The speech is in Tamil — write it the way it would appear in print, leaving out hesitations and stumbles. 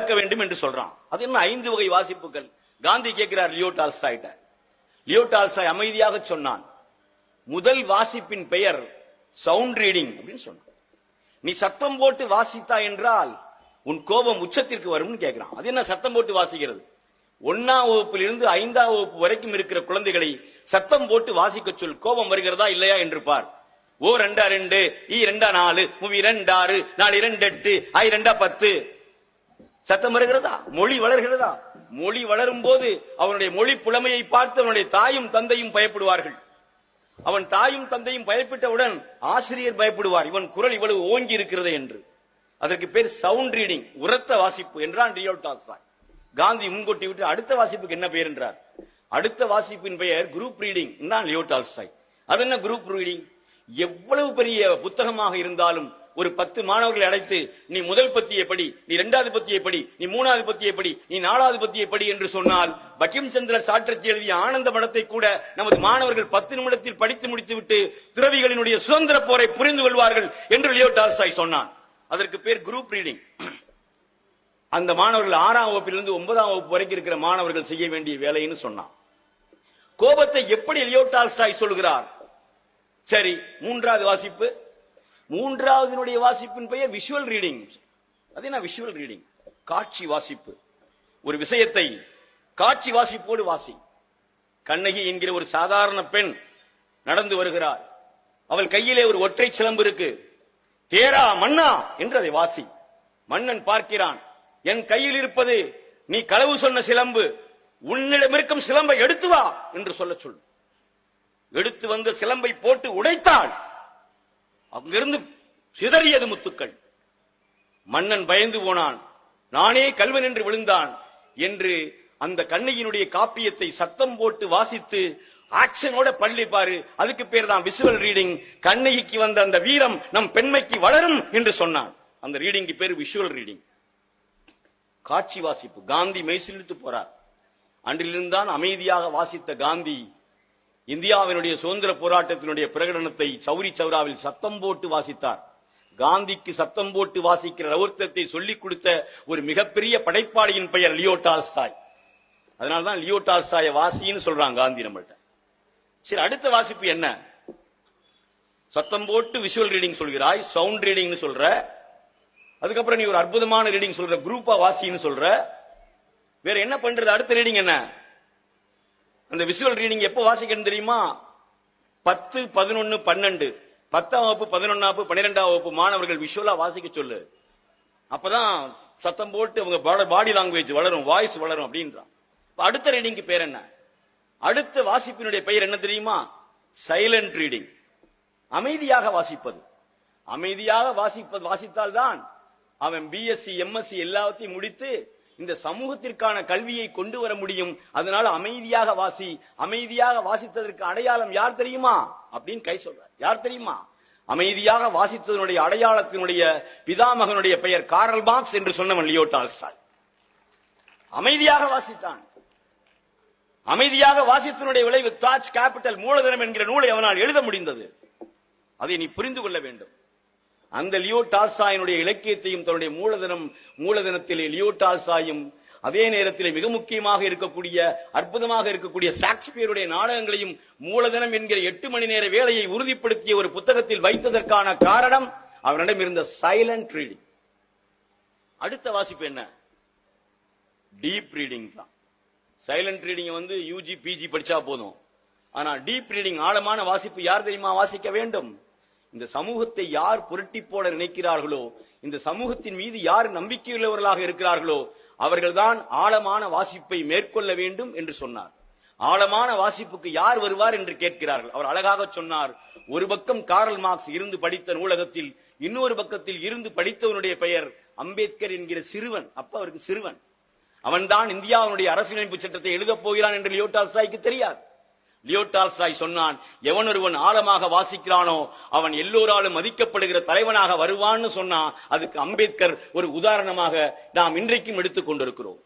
வளர்க்க வேண்டும் என்று சொல்றான். அது என்ன 5 வகை வாசிப்புகள்? காந்தி கேட்கிறார் லியோ டால்ஸ்டாய்ட்ட. லியோ டால்ஸ்டாய் அமைதியாக சொன்னான், முதல் வாசிப்பின் பெயர் சவுண்ட் ரீடிங் அப்படின்னு சொன்னான். நீ சத்தம் போட்டு வாசித்தா என்றால் உன் கோபம் உச்சத்திற்கு வரும்னு கேட்கிறான். அது என்ன சத்தம் போட்டு வாசிக்கிறது? 1ஆம் வகுப்பிலிருந்து 5ஆம் வகுப்பு வரைக்கும் இருக்கிற குழந்தைகளை சத்தம் போட்டு வாசிக்க சொல், கோபம் வருகிறதா இல்லையா என்று பார். ஓ 2 2, ஈ 2 4, மூவி 2 6, 4 2 8, ஐ 2 10. சத்தம் வருகிறதா? மொழி வளர்கிறதா? மொழி வளரும் போது அவனுடைய மொழி புலமையை பார்த்து அவனுடைய தாயும் தந்தையும் பயப்படுவார்கள். அவன் தாயும் தந்தையும் பயப்பட்டவுடன் ஆசிரியர் பயப்படுவார், இவன் குரல் இவ்வளவு ஓங்கி இருக்கிறது என்று. அதற்கு பேர் சவுண்ட் ரீடிங், உரத்த வாசிப்பு என்றான் லியோ டால்ஸ்டாய். காந்தி முன்கொட்டி விட்டு அடுத்த வாசிப்புக்கு என்ன பெயர் என்றார். அடுத்த வாசிப்பின் பெயர் குரூப் ரீடிங் என்றான் லியோ டால்ஸ்டாய். அது என்ன குரூப் ரீடிங்? எவ்வளவு பெரிய புத்தகமாக இருந்தாலும் ஒரு 10 மாணவர்களை அழைத்து நீ முதல் பத்தியை படி, நீ 2வது பத்தியை படி, நீ 3வது பத்தியை படி, நீ 4வது பத்தியை படி என்று சொன்னால் பங்கிம் சந்திர சாட்டர்ஜி எழுதிய ஆனந்த மடத்தை கூட நமது மாணவர்கள் 10 நிமிடத்தில் படித்து முடித்துவிட்டு துறவிகளினுடைய சுதந்திர போரை புரிந்து கொள்வார்கள் என்று லியோ டால்ஸ்டாய் சொன்னான். அதற்கு பேர் குரூப் ரீடிங். அந்த மாணவர்கள் 6ஆம் வகுப்பிலிருந்து 9ஆம் வகுப்பு வரைக்கும் இருக்கிற மாணவர்கள் செய்ய வேண்டிய வேலைன்னு சொன்னான். கோபத்தை எப்படி லியோ டால்ஸ்டாய் சொல்கிறார்? சரி, 3வது வாசிப்பு. 3வது வாசிப்பின் பெயர் விஷுவல் ரீடிங். அது என்ன விஷுவல் ரீடிங்? காட்சி வாசிப்பு. ஒரு விஷயத்தை காட்சி வாசிப்போடு வாசி. கண்ணகி என்கிற ஒரு சாதாரண பெண் நடந்து வருகிறார். அவள் கையிலே ஒரு ஒற்றை சிலம்பு இருக்கு. தேரா மன்னா என்று அதை வாசி. மன்னன் பார்க்கிறான், என் கையில் இருப்பது நீ களவு சொன்ன சிலம்பு, உன்னிடம் இருக்கும் சிலம்பை எடுத்து வா என்று சொல்ல சொல். எடுத்து வந்த சிலம்பை போட்டு உடைத்தாள். அங்கிருந்து சிதறியது முத்துக்கள். மன்னன் பயந்து போனான், நானே கல்வன் என்று விழுந்தான் என்று அந்த கண்ணகியினுடைய காப்பியத்தை சத்தம் போட்டு வாசித்து ஆக்ஷனோட பள்ளி பாரு, அதுக்கு பேர் தான் விஷுவல் ரீடிங். கண்ணகிக்கு வந்த அந்த வீரம் நம் பெண்மைக்கு வளரும் என்று சொன்னான். அந்த ரீடிங்க்கு பேர் விஷுவல் ரீடிங், காட்சி வாசிப்பு. காந்தி மெய்சிலிர்த்து போறார். அன்றிலிருந்தான் அமைதியாக வாசித்த காந்தி இந்தியாவினுடைய சுதந்திர போராட்டத்தினுடைய பிரகடனத்தை சௌரி சௌராவில் சத்தம் போட்டு வாசித்தார். காந்திக்கு சத்தம் போட்டு வாசிக்கிற ரவுர்த்தத்தை சொல்லிக் கொடுத்த ஒரு மிகப்பெரிய படைப்பாளியின் பெயர் லியோ டால்ஸ்டாய். அதனால்தான் லியோ டால்ஸ்டாய வாசின்னு சொல்றாங்க காந்தி நம்மள்ட்ட. சரி, அடுத்த வாசிப்பு என்ன? சத்தம் போட்டு விஷுவல் ரீடிங் சொல்கிறாய், சவுண்ட் ரீடிங் சொல்ற. அதுக்கப்புறம் நீ ஒரு அற்புதமான ரீடிங் சொல்ற, குரூப்பா வாசின்னு சொல்ற. வேற என்ன பண்றது? அடுத்த ரீடிங் என்ன? அந்த விஷுவல் ரீடிங் எப்ப வாசிக்கணும் தெரியுமா? 10, 11, 12, 10ஆம் வகுப்பு, 11ஆம் வகுப்பு, 12ஆம் வகுப்பு மாணவர்கள் விஷுவலா வாசிக்க சொல்லு. அப்பதான் சத்தம் போட்டு அவங்க பாடி லாங்குவேஜ் வளரும், வாய்ஸ் வளரும் அப்படின்றான். அடுத்த ரீடிங்க்கு பேர் என்ன? அடுத்த வாசிப்பினுடைய பெயர் என்ன தெரியுமா? சைலண்ட் ரீடிங், அமைதியாக வாசிப்பது. அமைதியாக வாசித்தால்தான் அவன் பிஎஸ்சி எம்எஸ்சி எல்லாத்தையும் முடித்து இந்த சமூகத்திற்கான கல்வியை கொண்டு வர முடியும். அதனால அமைதியாக வாசி. அமைதியாக வாசித்ததற்கு அடையாளம் யார் தெரியுமா அப்படின்னு கை சொல்றார். யார் தெரியுமா? அமைதியாக வாசித்ததனுடைய அடையாளத்தினுடைய பிதாமகனுடைய பெயர் கார்ல் மார்க்ஸ் என்று சொன்னவன் லியோ டால்ஸ்டாய். அமைதியாக வாசித்தான். அமைதியாக வாசித்தனுடைய விளைவு தாஜ் கேபிட்டல், மூலதனம் என்கிற நூலை அவனால் எழுத முடிந்தது. அதை நீ புரிந்து கொள்ள வேண்டும். அந்த லியோ டால்ஸ்டாயினுடைய இலக்கியத்தையும் தன்னுடைய மூலதனத்திலே லியோ டால்ஸ்டாயும் அதே நேரத்தில் மிக முக்கியமாக இருக்கக்கூடிய அற்புதமாக இருக்கக்கூடிய ஷேக்ஸ்பியருடைய நாடகங்களையும் மூலதனம் என்கிற 8 மணி நேர வேலையை உறுதிப்படுத்திய ஒரு புத்தகத்தில் வைத்ததற்கான காரணம் அவனிடம் இருந்த சைலண்ட் ரீடிங். அடுத்த வாசிப்பு என்ன? டீப் ரீடிங் தான். சைலண்ட் ரீடிங் யூஜி பிஜி படிச்சா போதும். ஆனா டீப் ரீடிங், ஆழமான வாசிப்பு யார் தெரியுமா வாசிக்க வேண்டும்? இந்த சமூகத்தை யார் புரட்டி போட நினைக்கிறார்களோ, இந்த சமூகத்தின் மீது யார் நம்பிக்கையுள்ளவர்களாக இருக்கிறார்களோ அவர்கள்தான் ஆழமான வாசிப்பை மேற்கொள்ள வேண்டும் என்று சொன்னார். ஆழமான வாசிப்புக்கு யார் வருவார் என்று கேட்கிறார்கள். அவர் அழகாக சொன்னார், ஒரு பக்கம் கார்ல் மார்க்ஸ் இருந்து படித்த நூலகத்தில் இன்னொரு பக்கத்தில் இருந்து படித்தவனுடைய பெயர் அம்பேத்கர் என்கிற சிறுவன். அப்ப அவருக்கு சிறுவன். அவன்தான் இந்தியாவுடைய அரசியலமைப்பு சட்டத்தை எழுதப் போகிறான் என்று லியோ டால்ஸ்டாய்க்கு தெரியாது. லியோ டால்ஸ்டாய் சொன்னான், எவன் ஒருவன் ஆழமாக வாசிக்கிறானோ அவன் எல்லோராலும் மதிக்கப்படுகிற தலைவனாக வருவான்னு சொன்னான். அதுக்கு அம்பேத்கர் ஒரு உதாரணமாக நாம் இன்றைக்கும் எடுத்துக் கொண்டிருக்கிறோம்.